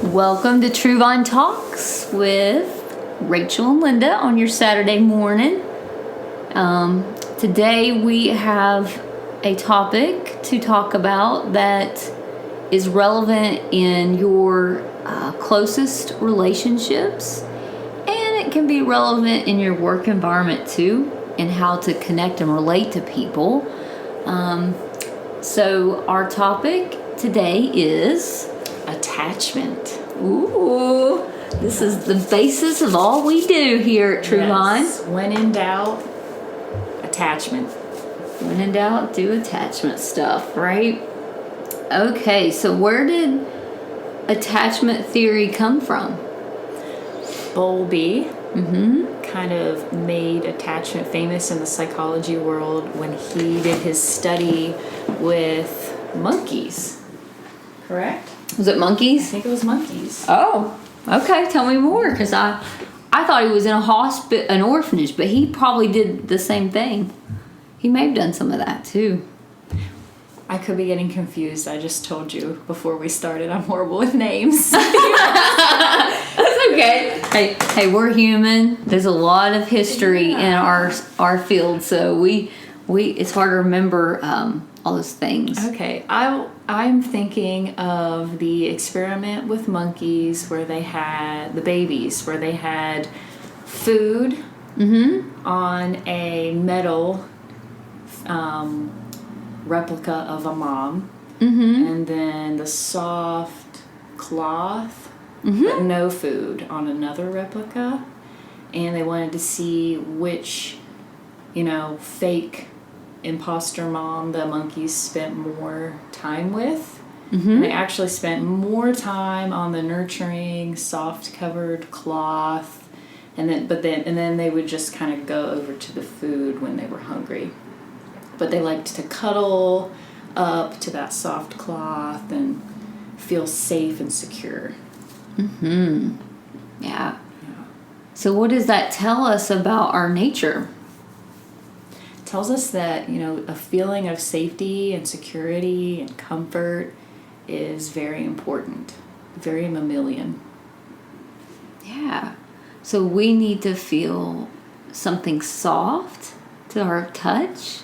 Welcome to True Vine Talks with Rachel and Linda on your Saturday morning. Today we have a topic to talk about that is relevant in your closest relationships, and it can be relevant in your work environment too, and how to connect and relate to people. So our topic today is attachment. Ooh, this is the basis of all we do here at True Vine. When in doubt, attachment. When in doubt, do attachment stuff, right? Okay, so where did attachment theory come from? Bowlby kind of made attachment famous in the psychology world when he did his study with monkeys. Correct? Was it I monkeys? think it was monkeys. Oh, okay. Tell me more, because I thought he was in an orphanage, but he probably did the same thing. He may have done some of that too. I could be getting confused. I just told you before we started I'm horrible with names. That's okay. Hey, we're human. There's a lot of history in our field, so we it's hard to remember all those things. Okay, I'm thinking of the experiment with monkeys where they had the babies, where they had food on a metal replica of a mom, and then the soft cloth, but no food on another replica, and they wanted to see which, fake imposter mom the monkeys spent more time with. And they actually spent more time on the nurturing soft covered cloth, and then they would just kind of go over to the food when they were hungry, but they liked to cuddle up to that soft cloth and feel safe and secure. Yeah. So what does that tell us about our nature? Tells us that, a feeling of safety and security and comfort is very important, very mammalian. Yeah. So we need to feel something soft to our touch.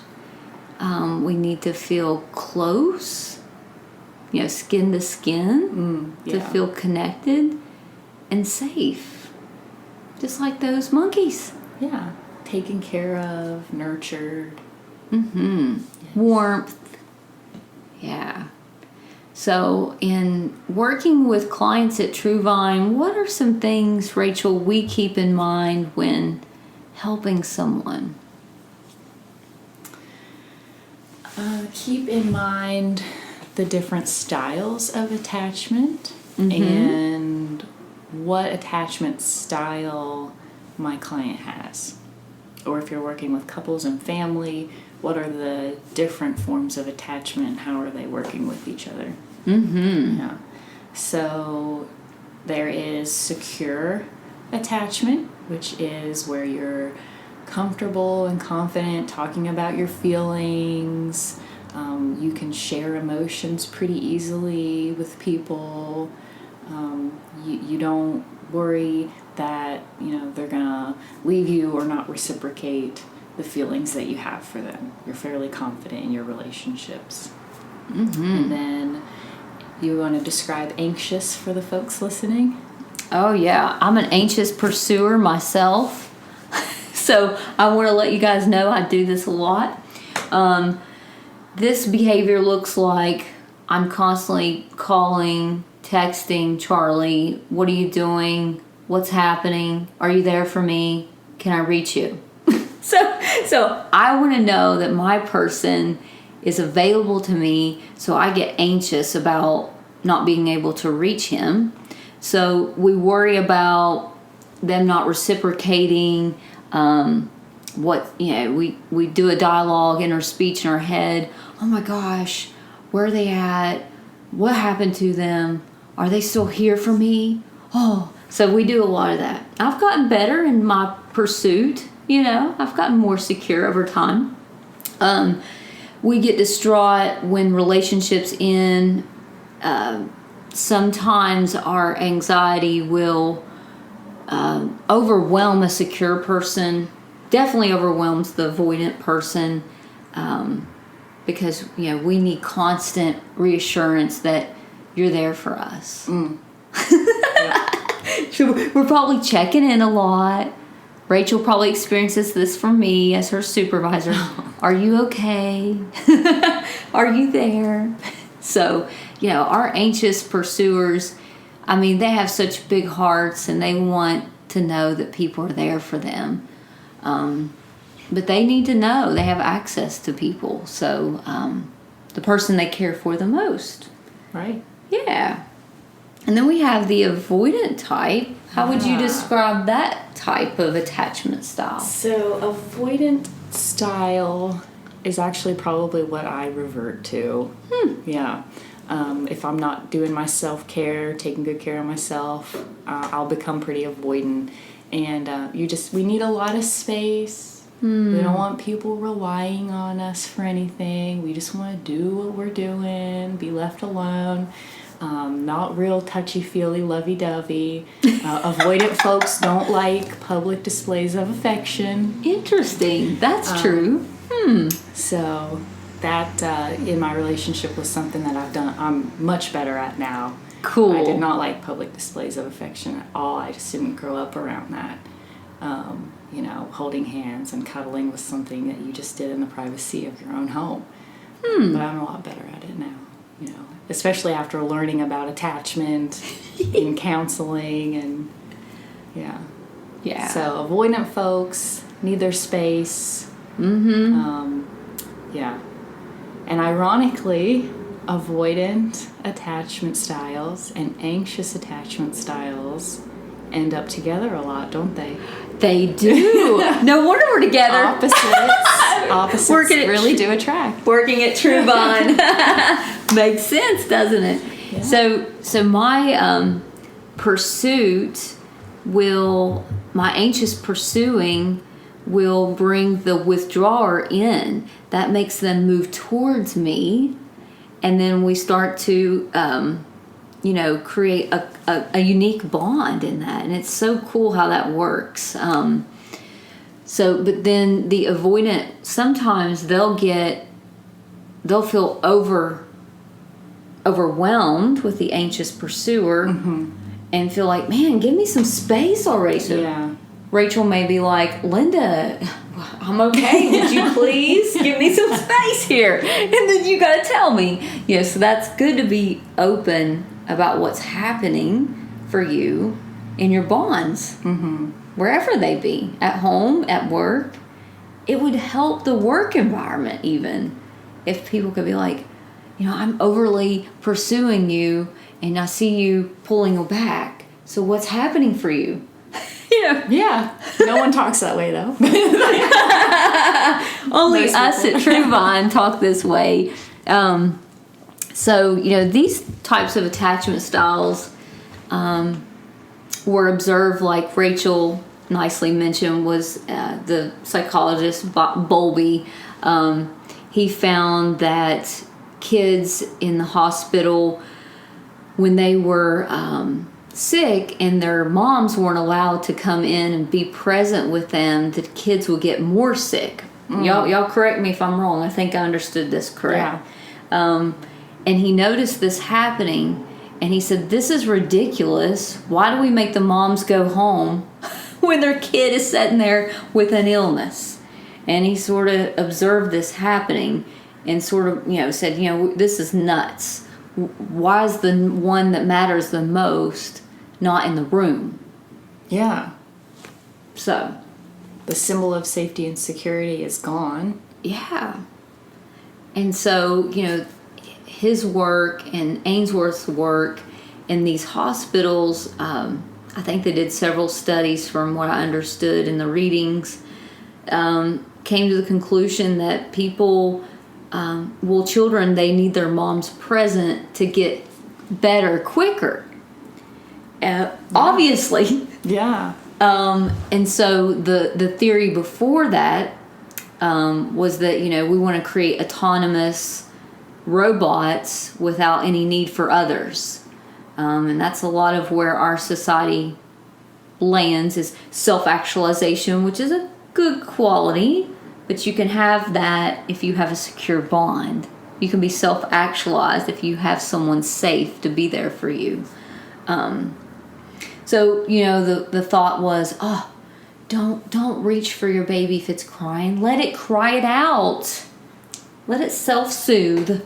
We need to feel close, skin to skin, to feel connected and safe. Just like those monkeys. Yeah. Taken care of, nurtured. Yes. Warmth. Yeah. So in working with clients at True Vine, what are some things, Rachel, we keep in mind when helping someone? Keep in mind the different styles of attachment and what attachment style my client has. Or if you're working with couples and family, what are the different forms of attachment? How are they working with each other? Yeah. So there is secure attachment, which is where you're comfortable and confident talking about your feelings. You can share emotions pretty easily with people. You don't worry that they're gonna leave you or not reciprocate the feelings that you have for them. You're fairly confident in your relationships. And then you want to describe anxious for the folks listening? Oh yeah, I'm an anxious pursuer myself. So I want to let you guys know I do this a lot. This behavior looks like I'm constantly calling, texting Charlie, what are you doing? What's happening? Are you there for me? Can I reach you? So I want to know that my person is available to me, so I get anxious about not being able to reach him. So we worry about them not reciprocating. We do a dialogue, inner speech in our head. Oh my gosh, where are they at? What happened to them? Are they still here for me? Oh, so we do a lot of that. I've gotten better in my pursuit. I've gotten more secure over time. We get distraught when relationships end sometimes our anxiety will overwhelm a secure person, definitely overwhelms the avoidant person, because we need constant reassurance that you're there for us. So we're probably checking in a lot. Rachel probably experiences this from me as her supervisor. Are you okay? Are you there? So, our anxious pursuers, they have such big hearts and they want to know that people are there for them. But they need to know they have access to people. So, the person they care for the most. Right. Yeah. And then we have the avoidant type. How would you describe that type of attachment style? So, avoidant style is actually probably what I revert to. Yeah. If I'm not doing my self-care, taking good care of myself, I'll become pretty avoidant. And we need a lot of space. We don't want people relying on us for anything. We just want to do what we're doing, be left alone. Not real touchy-feely, lovey-dovey. Avoidant folks don't like public displays of affection. Interesting. That's true. So that, in my relationship, was something that I'm much better at now. Cool. I did not like public displays of affection at all. I just didn't grow up around that. Holding hands and cuddling was something that you just did in the privacy of your own home. But I'm a lot better at it now. Especially after learning about attachment in counseling and So avoidant folks need their space. And ironically, avoidant attachment styles and anxious attachment styles end up together a lot, don't they? They do. No wonder we're together. Opposites really do attract. Working at True Bond. Makes sense, doesn't it? Yeah. So my my anxious pursuing will bring the withdrawer in. That makes them move towards me, and then we start to create a unique bond in that, and it's so cool how that works. But then the avoidant, sometimes they'll feel overwhelmed with the anxious pursuer and feel like, man, give me some space already. So Rachel may be like, Linda, I'm okay. Would you please give me some space here? And then you got to tell me. So that's good to be open about what's happening for you in your bonds, wherever they be, at home, at work. It would help the work environment even if people could be like, I'm overly pursuing you and I see you pulling back. So what's happening for you? Yeah. No one talks that way though. Only us at True Bond talk this way. So, these types of attachment styles were observed, like Rachel nicely mentioned, was the psychologist Bowlby. He found that kids in the hospital, when they were sick and their moms weren't allowed to come in and be present with them, the kids would get more sick. Y'all correct me if I'm wrong. I think I understood this correct. Yeah. And he noticed this happening, and he said, this is ridiculous. Why do we make the moms go home when their kid is sitting there with an illness? And he sort of observed this happening and sort of, said, this is nuts. Why is the one that matters the most not in the room? Yeah. So the symbol of safety and security is gone. Yeah. And so, his work and Ainsworth's work in these hospitals, I think they did several studies from what I understood in the readings, came to the conclusion that people, children, they need their moms present to get better quicker. Obviously. Yeah. And so the theory before that was that, we want to create autonomous robots without any need for others. And that's a lot of where our society lands is self-actualization, which is a good quality, but you can have that if you have a secure bond. You can be self-actualized if you have someone safe to be there for you. So, the thought was, don't reach for your baby if it's crying. Let it cry it out. Let it self-soothe.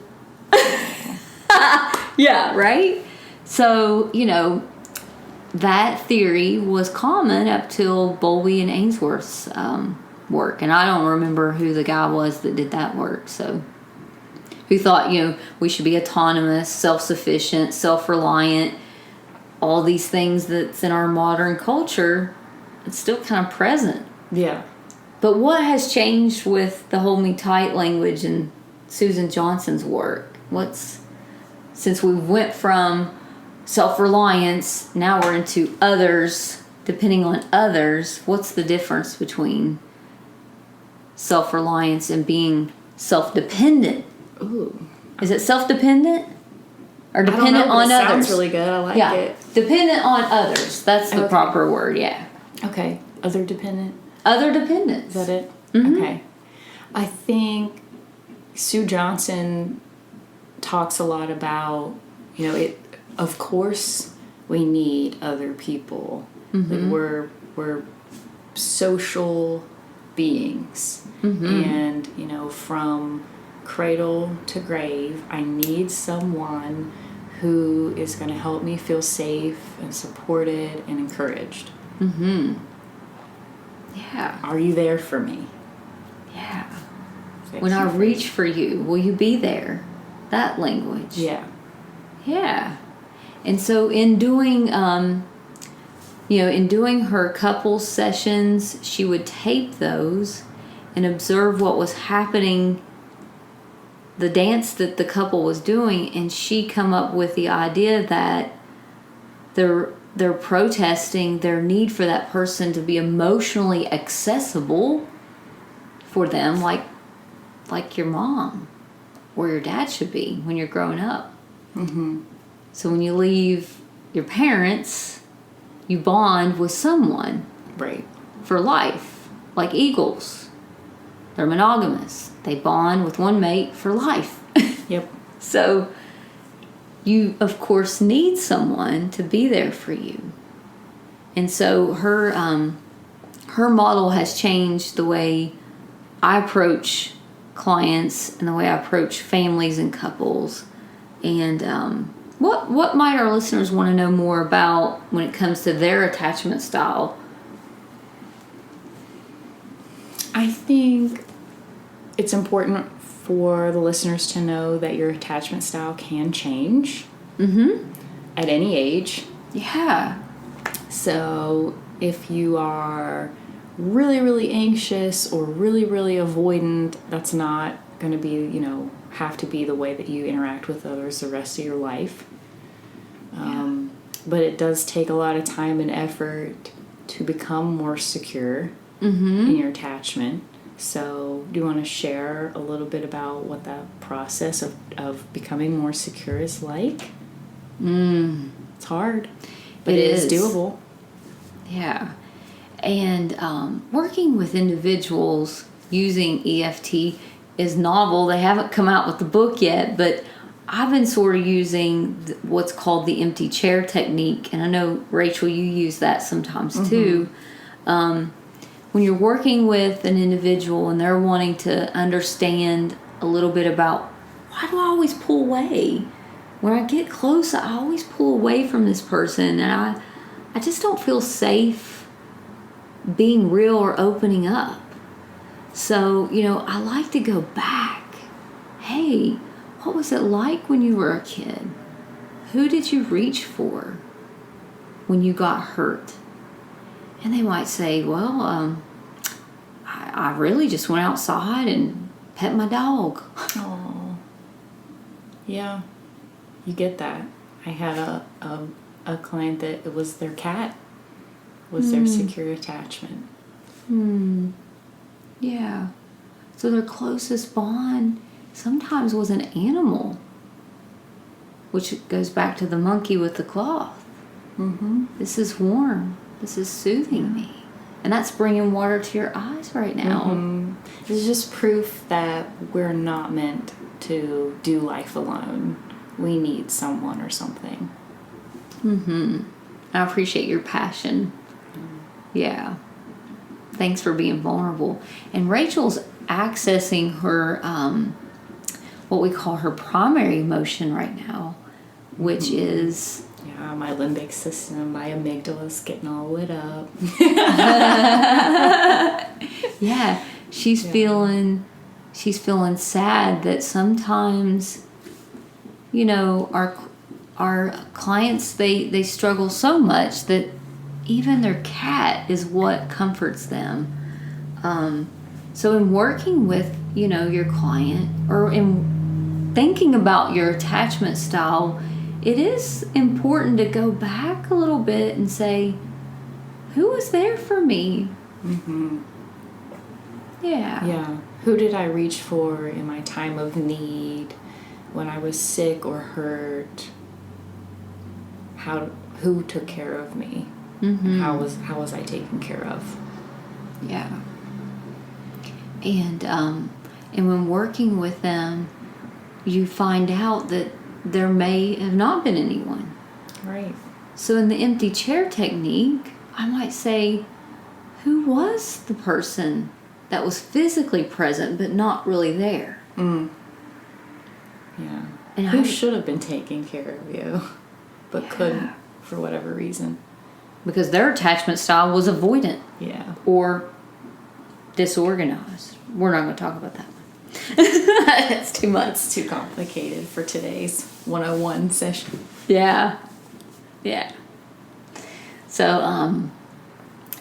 Yeah, right? So, that theory was common up till Bowlby and Ainsworth's work. And I don't remember who the guy was that did that work. So, who thought, we should be autonomous, self-sufficient, self-reliant, all these things that's in our modern culture, it's still kind of present. Yeah. But what has changed with the hold me tight language and Susan Johnson's work? Since we went from self-reliance, now we're into others, depending on others, what's the difference between self-reliance and being self-dependent? Ooh. Is it self-dependent? Or dependent on others? Sounds really good. I like it. Dependent on others. That's the proper word, yeah. Okay. Other dependent? Other dependents. Is that it? Mm-hmm. Okay. I think Sue Johnson talks a lot about, of course we need other people. Mm-hmm. Like we're social beings. Mm-hmm. And, from cradle to grave, I need someone who is going to help me feel safe and supported and encouraged. Mm-hmm. Yeah. Are you there for me? Yeah. When I reach for you, will you be there? That language. Yeah. Yeah. And so in doing, in doing her couples sessions, she would tape those and observe what was happening, the dance that the couple was doing, and she come up with the idea that they're protesting their need for that person to be emotionally accessible for them, like your mom or your dad should be when you're growing up. Mm-hmm. So when you leave your parents, you bond with someone. Right. For life, like eagles. They're monogamous. They bond with one mate for life. Yep. So you, of course, need someone to be there for you. And so her model has changed the way I approach clients and the way I approach families and couples. And what might our listeners want to know more about when it comes to their attachment style? I think it's important for the listeners to know that your attachment style can change at any age. Yeah. So if you are really, really anxious or really, really avoidant, that's not going to be, have to be the way that you interact with others the rest of your life. But it does take a lot of time and effort to become more secure in your attachment. So do you want to share a little bit about what that process of becoming more secure is like? It's hard, but it is doable. Yeah. And working with individuals using EFT is novel. They haven't come out with the book yet, but I've been sort of using what's called the empty chair technique. And I know, Rachel, you use that sometimes too. When you're working with an individual and they're wanting to understand a little bit about, why do I always pull away? When I get close, I always pull away from this person, and I just don't feel safe being real or opening up. So, I like to go back. Hey, what was it like when you were a kid? Who did you reach for when you got hurt? And they might say, well, I really just went outside and pet my dog. Oh, yeah, you get that. I had a client that it was their cat was their secure attachment. Yeah. So their closest bond sometimes was an animal. which goes back to the monkey with the cloth. This is warm. This is soothing me. And that's bringing water to your eyes right now. It's just proof that we're not meant to do life alone. We need someone or something. I appreciate your passion. Yeah. Thanks for being vulnerable. And Rachel's accessing her, what we call her primary emotion right now, which is... Yeah, my limbic system, my amygdala's getting all lit up. Yeah, she's feeling sad that sometimes, our clients, they struggle so much that even their cat is what comforts them. So in working with, your client, or in thinking about your attachment style, it is important to go back a little bit and say, who was there for me? Yeah. Who did I reach for in my time of need, when I was sick or hurt? Who took care of me? And how was I taken care of? Yeah. And when working with them, you find out that there may have not been anyone. Right. So in the empty chair technique, I might say, who was the person that was physically present but not really there? Yeah. And who should have been taking care of you but couldn't for whatever reason? Because their attachment style was avoidant. Yeah. Or disorganized. We're not going to talk about that one. It's too much. It's too complicated for today's 101 session. Yeah. So,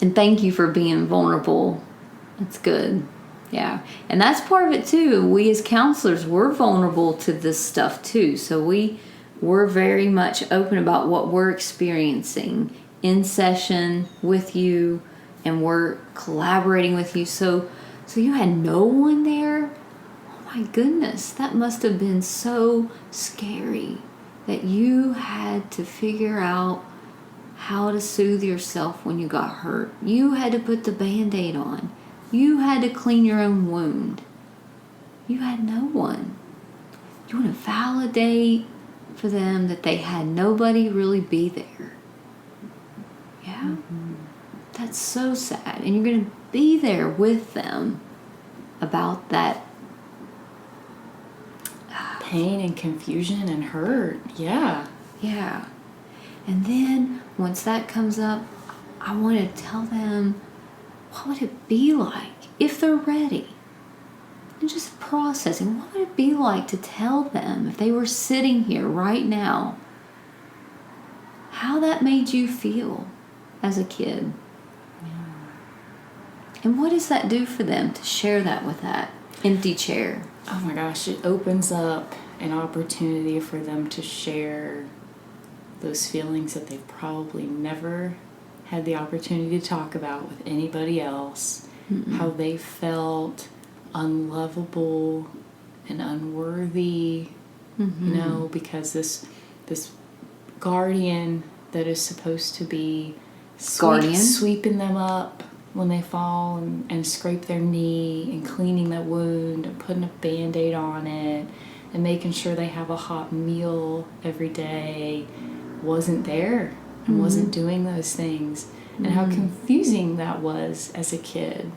and thank you for being vulnerable. That's good. Yeah. And that's part of it too. We as counselors, we're vulnerable to this stuff too. So we're very much open about what we're experiencing in session with you, and we're collaborating with you. So you had no one there? Oh my goodness, that must have been so scary that you had to figure out how to soothe yourself when you got hurt. You had to put the Band-Aid on. You had to clean your own wound. You had no one. You want to validate for them that they had nobody really be there. Yeah. That's so sad. And you're going to be there with them about that pain and confusion and hurt. Yeah. And then once that comes up, I want to tell them, what would it be like if they're ready? And just processing, what would it be like to tell them, if they were sitting here right now, how that made you feel as a kid? And what does that do for them to share that with that empty chair? Oh my gosh, it opens up an opportunity for them to share those feelings that they've probably never had the opportunity to talk about with anybody else. How they felt unlovable and unworthy, because this guardian that is supposed to be sweeping them up when they fall and scrape their knee and cleaning that wound and putting a Band-Aid on it and making sure they have a hot meal every day, wasn't there and wasn't doing those things. And how confusing that was as a kid,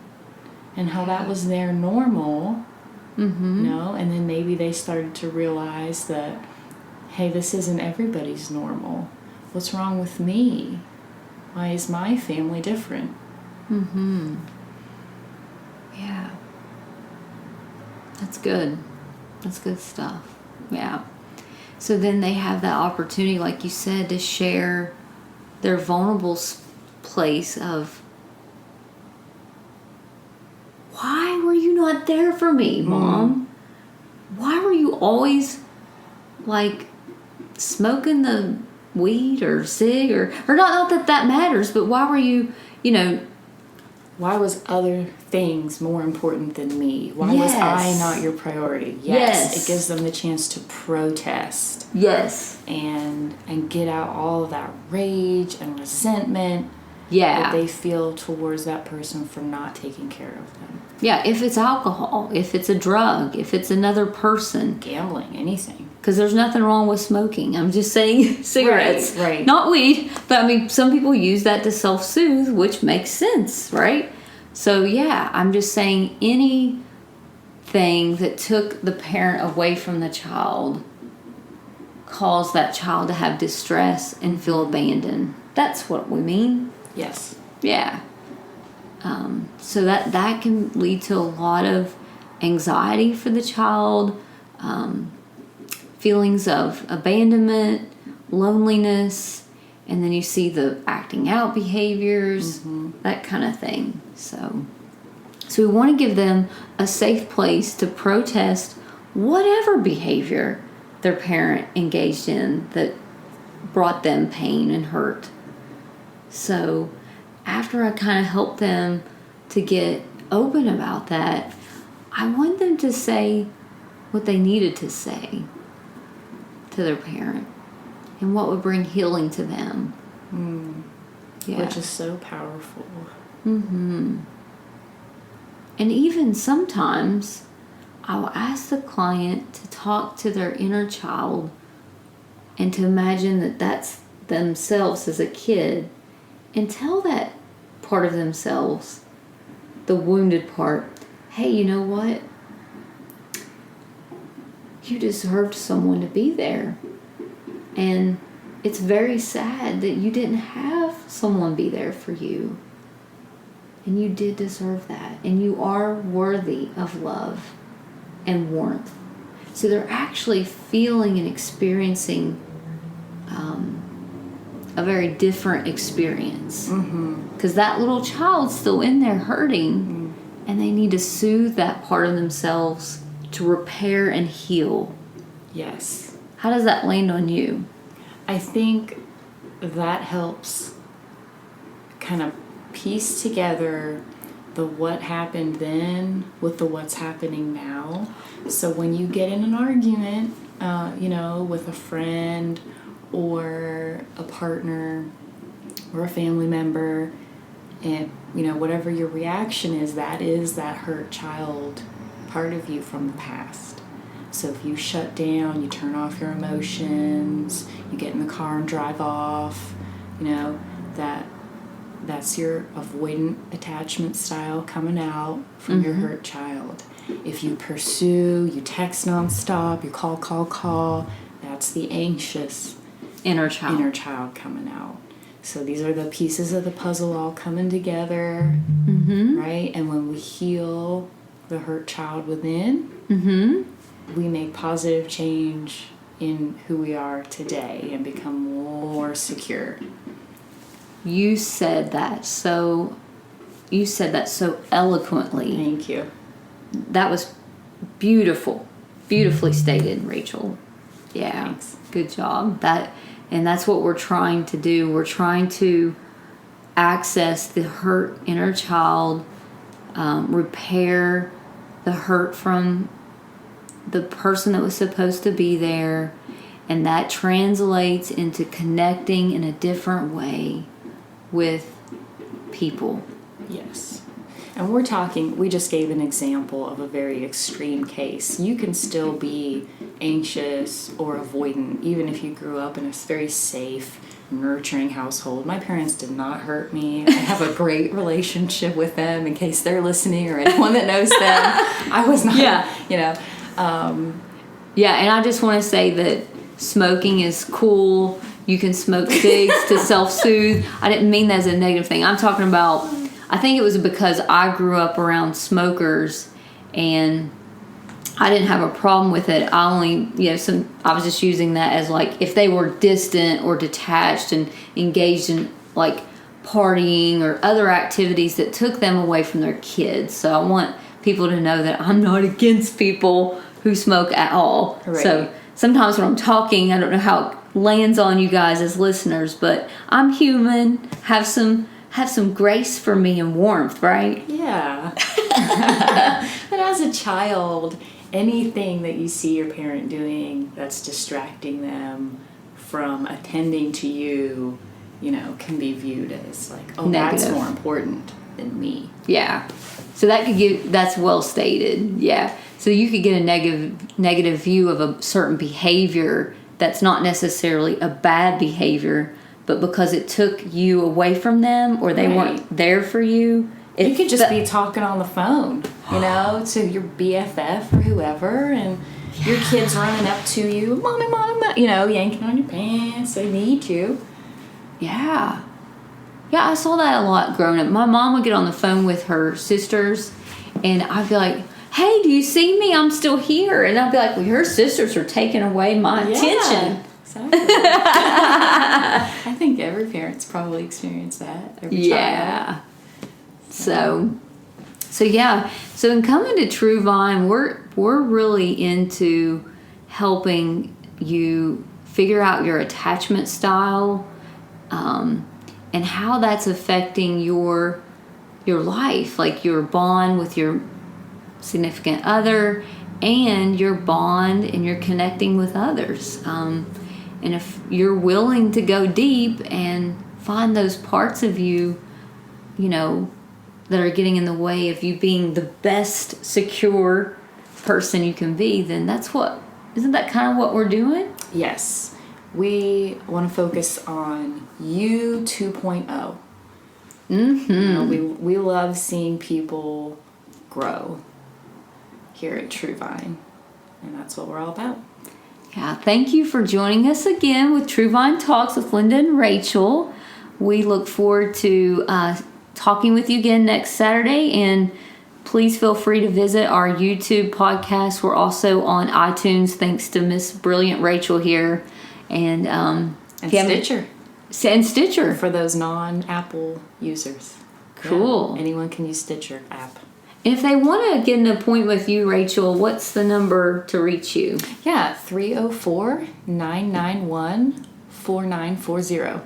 and how that was their normal, and then maybe they started to realize that, hey, this isn't everybody's normal. What's wrong with me? Why is my family different? Yeah. That's good. That's good stuff. Yeah. So then they have that opportunity, like you said, to share their vulnerable place of, why were you not there for me, Mom? Why were you always like smoking the weed or cig or not that matters, but why were you, why was other things more important than me? Why was I not your priority? Yes. It gives them the chance to protest. Yes. And get out all of that rage and resentment that they feel towards that person for not taking care of them. Yeah, if it's alcohol, if it's a drug, if it's another person. Gambling, anything. Because there's nothing wrong with smoking. I'm just saying cigarettes. Right. Not weed. But I mean, some people use that to self-soothe, which makes sense, right? So yeah, I'm just saying anything that took the parent away from the child caused that child to have distress and feel abandoned. That's what we mean. Yes. Yeah. So that can lead to a lot of anxiety for the child, feelings of abandonment, loneliness, and then you see the acting out behaviors, that kind of thing. So we want to give them a safe place to protest whatever behavior their parent engaged in that brought them pain and hurt. So after I kind of help them to get open about that, I want them to say what they needed to say to their parent and what would bring healing to them. Yeah. Which is so powerful. And even sometimes I'll ask the client to talk to their inner child and to imagine that that's themselves as a kid and tell that part of themselves, the wounded part, hey, you know what? You deserved someone to be there. And it's very sad that you didn't have someone be there for you. And you did deserve that. And you are worthy of love and warmth. So they're actually feeling and experiencing a very different experience. Because that little child's still in there hurting, and they need to soothe that part of themselves to repair and heal. Yes. How does that land on you? I think that helps kind of piece together the what happened then with the what's happening now. So when you get in an argument, with a friend or a partner or a family member, and whatever your reaction is that hurt child part of you from the past. So if you shut down, you turn off your emotions, you get in the car and drive off, that's your avoidant attachment style coming out from your hurt child. If you pursue, you text nonstop, you call, that's the anxious Inner child coming out. So these are the pieces of the puzzle all coming together, right? And when we heal the hurt child within, we make positive change in who we are today and become more secure. You said that so eloquently. Thank you. That was beautifully stated, Rachel. Yeah. Thanks. Good job. And that's what we're trying to do. We're trying to access the hurt inner child, repair the hurt from the person that was supposed to be there, and that translates into connecting in a different way with people. Yes. And we just gave an example of a very extreme case. You can still be anxious or avoidant, even if you grew up in a very safe, nurturing household. My parents did not hurt me. I have a great relationship with them in case they're listening or anyone that knows them. I was not, Yeah, and I just want to say that smoking is cool. You can smoke cigs to self-soothe. I didn't mean that as a negative thing. I'm talking about, I think it was because I grew up around smokers and I didn't have a problem with it. I only, I was just using that as like if they were distant or detached and engaged in like partying or other activities that took them away from their kids. So I want people to know that I'm not against people who smoke at all. Right. So sometimes when I'm talking, I don't know how it lands on you guys as listeners, but I'm human, have some have some grace for me and warmth, right? Yeah. But as a child, anything that you see your parent doing that's distracting them from attending to you, can be viewed as like, oh, Negative. That's more important than me. Yeah. So that's well stated. Yeah. So you could get a negative view of a certain behavior that's not necessarily a bad behavior, but because it took you away from them or they weren't there for you. You could just be talking on the phone, to your BFF or whoever, and your kid's running up to you, mommy, yanking on your pants. They need you. Yeah. Yeah, I saw that a lot growing up. My mom would get on the phone with her sisters, and I'd be like, hey, do you see me? I'm still here. And I'd be like, well, your sisters are taking away my attention. Exactly. I think every parent's probably experienced that. Every child. So in coming to True Vine, we're really into helping you figure out your attachment style, and how that's affecting your life, like your bond with your significant other and your bond and your connecting with others. And if you're willing to go deep and find those parts of you, that are getting in the way of you being the best secure person you can be, then isn't that kind of what we're doing? Yes. We want to focus on you 2.0. Mm-hmm. We love seeing people grow here at True Vine, and that's what we're all about. Yeah, thank you for joining us again with True Vine Talks with Linda and Rachel. We look forward to talking with you again next Saturday, and please feel free to visit our YouTube podcast. We're also on iTunes, thanks to Miss Brilliant Rachel here, and Stitcher. And Stitcher for those non-Apple users. Cool. Yeah, anyone can use Stitcher app. And if they want to get an appointment with you, Rachel, what's the number to reach you? Yeah, 304-991-4940.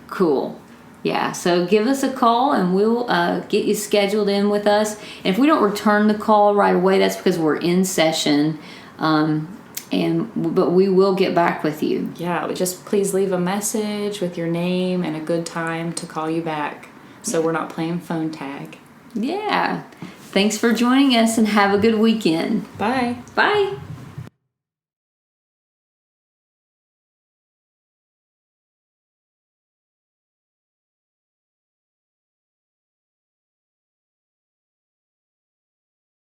Cool. Yeah, so give us a call and we'll get you scheduled in with us. And if we don't return the call right away, that's because we're in session. But we will get back with you. Yeah, just please leave a message with your name and a good time to call you back, so we're not playing phone tag. Yeah. Thanks for joining us and have a good weekend. Bye. Bye.